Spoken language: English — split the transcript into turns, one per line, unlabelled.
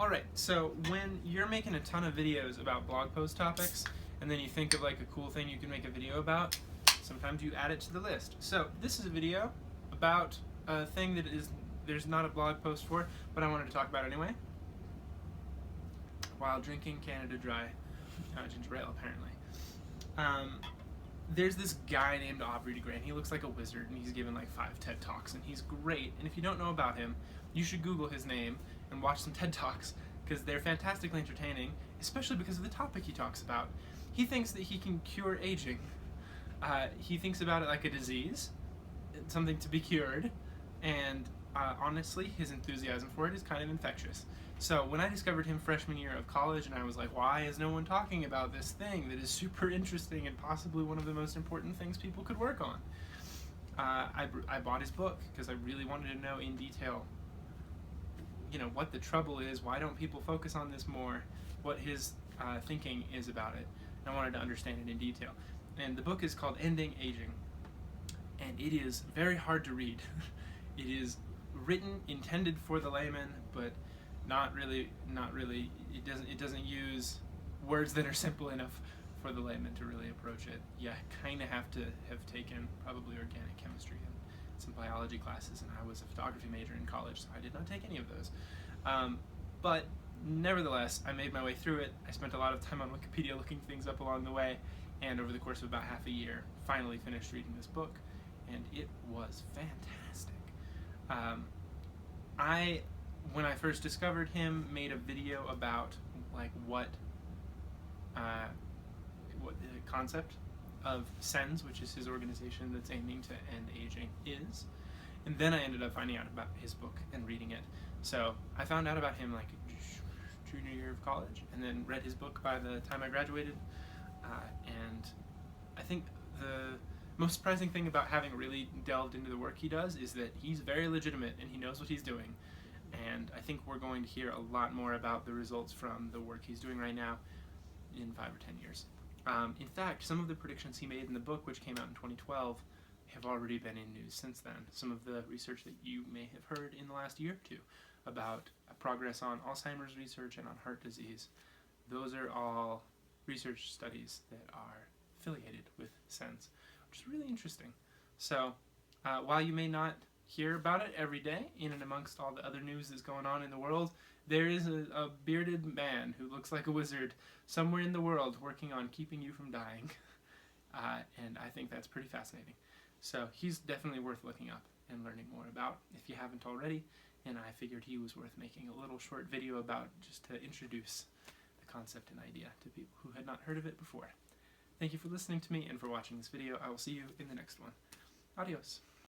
Alright, so when you're making a ton of videos about blog post topics, and then you think of like a cool thing you can make a video about, sometimes you add it to the list. So this is a video about a thing that there's not a blog post for, but I wanted to talk about anyway. While drinking Canada Dry ginger ale, apparently. There's this guy named Aubrey, and he looks like a wizard, and he's given like 5 TED Talks, and he's great. And if you don't know about him, you should Google his name and watch some TED Talks, because they're fantastically entertaining, especially because of the topic he talks about. He thinks that he can cure aging. He thinks about it like a disease, something to be cured, and honestly, his enthusiasm for it is kind of infectious. So when I discovered him freshman year of college, and I was like, why is no one talking about this thing that is super interesting and possibly one of the most important things people could work on? I bought his book because I really wanted to know in detail, you know, what the trouble is, why don't people focus on this more, what his thinking is about it. And I wanted to understand it in detail. And the book is called Ending Aging, and it is very hard to read. It is written, intended for the layman, but not really. It doesn't use words that are simple enough for the layman to really approach it. You kind of have to have taken probably organic chemistry and some biology classes, and I was a photography major in college, so I did not take any of those. But nevertheless, I made my way through it. I spent a lot of time on Wikipedia looking things up along the way, and over the course of about half a year, finally finished reading this book, and it was fantastic. When I first discovered him, made a video about like what the concept of SENS, which is his organization that's aiming to end aging, is. And then I ended up finding out about his book and reading it. So I found out about him like junior year of college, and then read his book by the time I graduated. And I think the most surprising thing about having really delved into the work he does is that he's very legitimate and he knows what he's doing. And I think we're going to hear a lot more about the results from the work he's doing right now in 5 or 10 years. In fact, some of the predictions he made in the book, which came out in 2012, have already been in news since then. Some of the research that you may have heard in the last year or two about progress on Alzheimer's research and on heart disease, those are all research studies that are affiliated with SENS, which is really interesting. So while you may not hear about it every day in and amongst all the other news that's going on in the world, there is a bearded man who looks like a wizard somewhere in the world working on keeping you from dying. And I think that's pretty fascinating. So he's definitely worth looking up and learning more about if you haven't already, and I figured he was worth making a little short video about just to introduce the concept and idea to people who had not heard of it before. Thank you for listening to me and for watching this video. I will see you in the next one. Adios.